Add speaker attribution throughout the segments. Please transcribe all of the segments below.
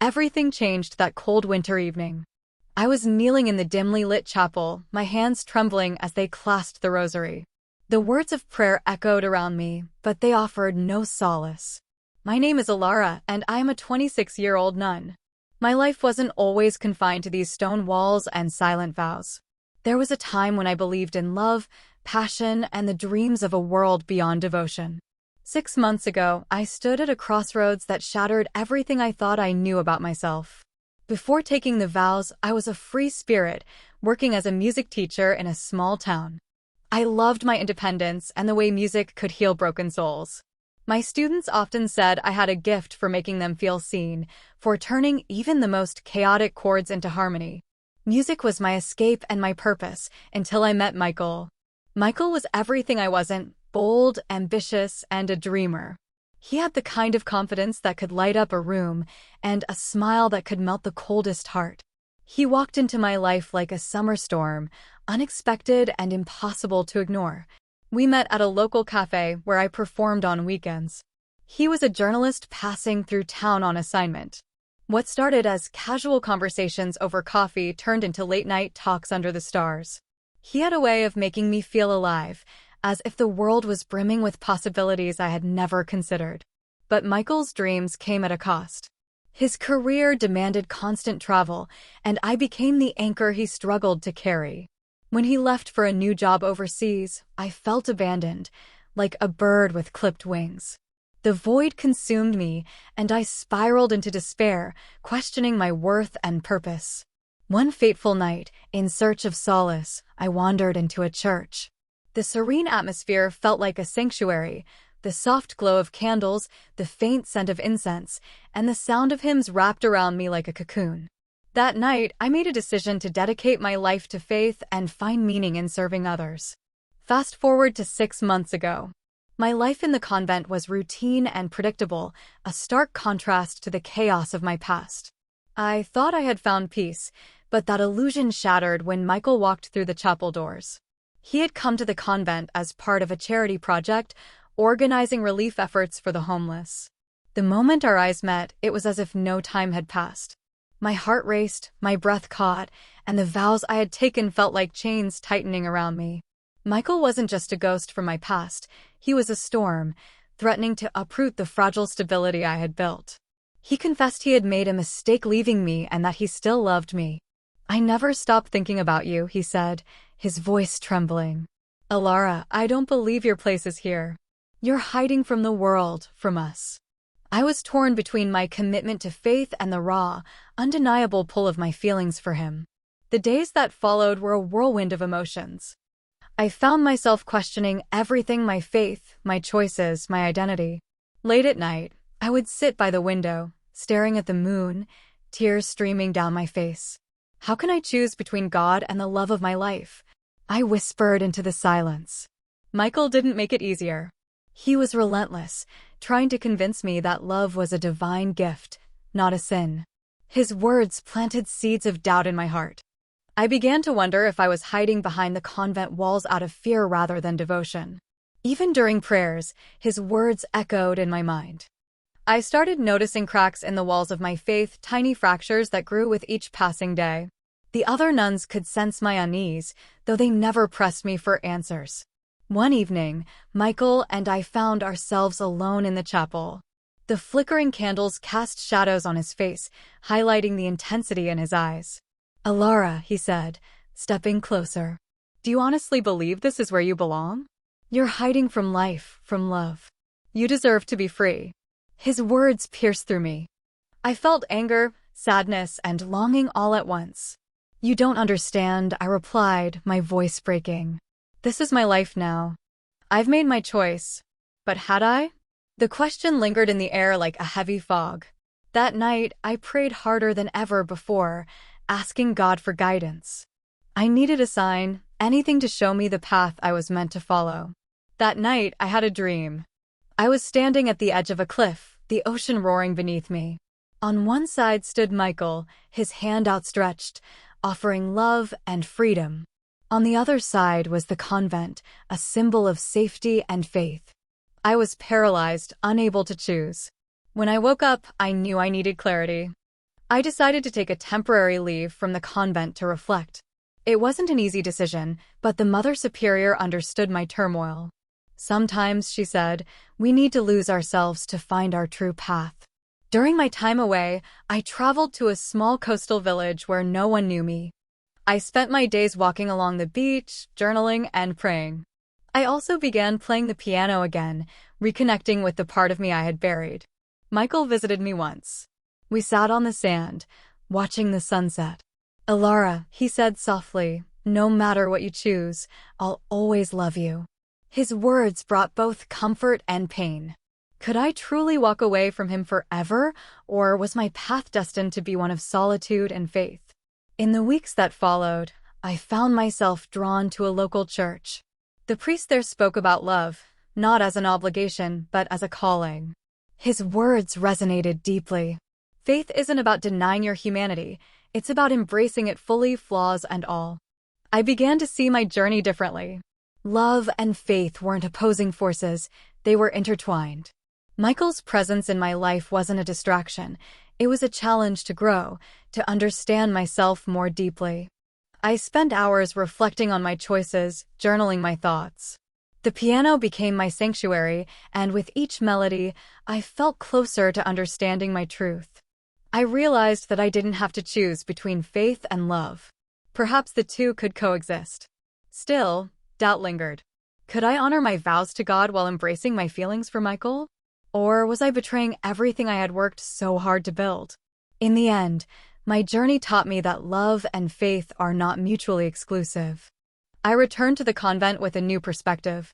Speaker 1: Everything changed that cold winter evening. I was kneeling in the dimly lit chapel, my hands trembling as they clasped the rosary. The words of prayer echoed around me, but they offered no solace. My name is Alara, and I am a 26-year-old nun. My life wasn't always confined to these stone walls and silent vows. There was a time when I believed in love, passion, and the dreams of a world beyond devotion. 6 months ago, I stood at a crossroads that shattered everything I thought I knew about myself. Before taking the vows, I was a free spirit, working as a music teacher in a small town. I loved my independence and the way music could heal broken souls. My students often said I had a gift for making them feel seen, for turning even the most chaotic chords into harmony. Music was my escape and my purpose, until I met Michael. Michael was everything I wasn't: bold, ambitious, and a dreamer. He had the kind of confidence that could light up a room, and a smile that could melt the coldest heart. He walked into my life like a summer storm, unexpected and impossible to ignore. We met at a local cafe where I performed on weekends. He was a journalist passing through town on assignment. What started as casual conversations over coffee turned into late-night talks under the stars. He had a way of making me feel alive, as if the world was brimming with possibilities I had never considered. But Michael's dreams came at a cost. His career demanded constant travel, and I became the anchor he struggled to carry. When he left for a new job overseas, I felt abandoned, like a bird with clipped wings. The void consumed me, and I spiraled into despair, questioning my worth and purpose. One fateful night, in search of solace, I wandered into a church. The serene atmosphere felt like a sanctuary, the soft glow of candles, the faint scent of incense, and the sound of hymns wrapped around me like a cocoon. That night, I made a decision to dedicate my life to faith and find meaning in serving others. Fast forward to 6 months ago. My life in the convent was routine and predictable, a stark contrast to the chaos of my past. I thought I had found peace, but that illusion shattered when Michael walked through the chapel doors. He had come to the convent as part of a charity project, organizing relief efforts for the homeless. The moment our eyes met, it was as if no time had passed. My heart raced, my breath caught, and the vows I had taken felt like chains tightening around me. Michael wasn't just a ghost from my past, he was a storm, threatening to uproot the fragile stability I had built. He confessed he had made a mistake leaving me and that he still loved me. "I never stopped thinking about you," he said, his voice trembling. "Alara, I don't believe your place is here. You're hiding from the world, from us." I was torn between my commitment to faith and the raw, undeniable pull of my feelings for him. The days that followed were a whirlwind of emotions. I found myself questioning everything: my faith, my choices, my identity. Late at night, I would sit by the window, staring at the moon, tears streaming down my face. How can I choose between God and the love of my life? I whispered into the silence. Michael didn't make it easier. He was relentless, trying to convince me that love was a divine gift, not a sin. His words planted seeds of doubt in my heart. I began to wonder if I was hiding behind the convent walls out of fear rather than devotion. Even during prayers, his words echoed in my mind. I started noticing cracks in the walls of my faith, tiny fractures that grew with each passing day. The other nuns could sense my unease, though they never pressed me for answers. One evening, Michael and I found ourselves alone in the chapel. The flickering candles cast shadows on his face, highlighting the intensity in his eyes. "Alara," he said, stepping closer. "Do you honestly believe this is where you belong? You're hiding from life, from love. You deserve to be free." His words pierced through me. I felt anger, sadness, and longing all at once. "You don't understand," I replied, my voice breaking. "This is my life now. I've made my choice. But had I?" The question lingered in the air like a heavy fog. That night, I prayed harder than ever before, asking God for guidance. I needed a sign, anything to show me the path I was meant to follow. That night, I had a dream. I was standing at the edge of a cliff, the ocean roaring beneath me. On one side stood Michael, his hand outstretched, offering love and freedom. On the other side was the convent, a symbol of safety and faith. I was paralyzed, unable to choose. When I woke up, I knew I needed clarity. I decided to take a temporary leave from the convent to reflect. It wasn't an easy decision, but the Mother Superior understood my turmoil. Sometimes, she said, we need to lose ourselves to find our true path. During my time away, I traveled to a small coastal village where no one knew me. I spent my days walking along the beach, journaling, and praying. I also began playing the piano again, reconnecting with the part of me I had buried. Michael visited me once. We sat on the sand, watching the sunset. "Alara," he said softly, "no matter what you choose, I'll always love you." His words brought both comfort and pain. Could I truly walk away from him forever, or was my path destined to be one of solitude and faith? In the weeks that followed, I found myself drawn to a local church. The priest there spoke about love, not as an obligation, but as a calling. His words resonated deeply. Faith isn't about denying your humanity, it's about embracing it fully, flaws and all. I began to see my journey differently. Love and faith weren't opposing forces, they were intertwined. Michael's presence in my life wasn't a distraction, it was a challenge to grow, to understand myself more deeply. I spent hours reflecting on my choices, journaling my thoughts. The piano became my sanctuary, and with each melody, I felt closer to understanding my truth. I realized that I didn't have to choose between faith and love. Perhaps the two could coexist. Still, doubt lingered. Could I honor my vows to God while embracing my feelings for Michael? Or was I betraying everything I had worked so hard to build? In the end, my journey taught me that love and faith are not mutually exclusive. I returned to the convent with a new perspective.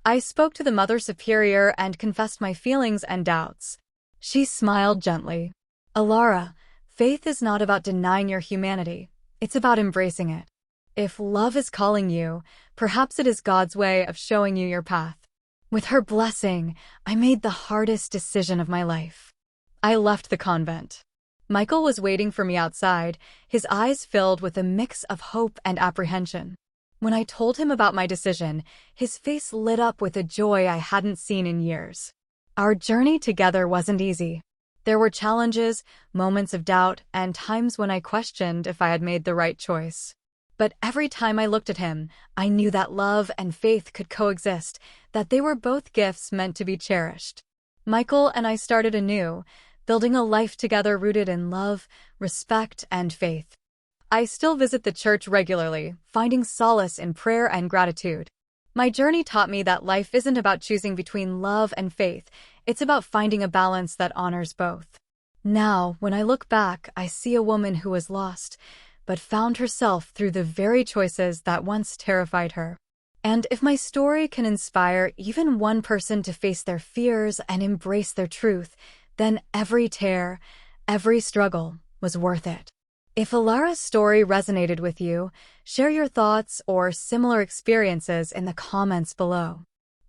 Speaker 1: I spoke to the Mother Superior and confessed my feelings and doubts. She smiled gently. "Alara, faith is not about denying your humanity, it's about embracing it. If love is calling you, perhaps it is God's way of showing you your path." With her blessing, I made the hardest decision of my life. I left the convent. Michael was waiting for me outside, his eyes filled with a mix of hope and apprehension. When I told him about my decision, his face lit up with a joy I hadn't seen in years. Our journey together wasn't easy. There were challenges, moments of doubt, and times when I questioned if I had made the right choice. But every time I looked at him, I knew that love and faith could coexist, that they were both gifts meant to be cherished. Michael and I started anew, building a life together rooted in love, respect, and faith. I still visit the church regularly, finding solace in prayer and gratitude. My journey taught me that life isn't about choosing between love and faith, it's about finding a balance that honors both. Now, when I look back, I see a woman who was lost, but found herself through the very choices that once terrified her. And if my story can inspire even one person to face their fears and embrace their truth, then every tear, every struggle was worth it. If Alara's story resonated with you, share your thoughts or similar experiences in the comments below.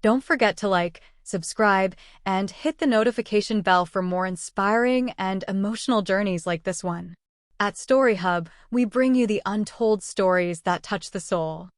Speaker 1: Don't forget to like, subscribe, and hit the notification bell for more inspiring and emotional journeys like this one. At StorietyHub, we bring you the untold stories that touch the soul.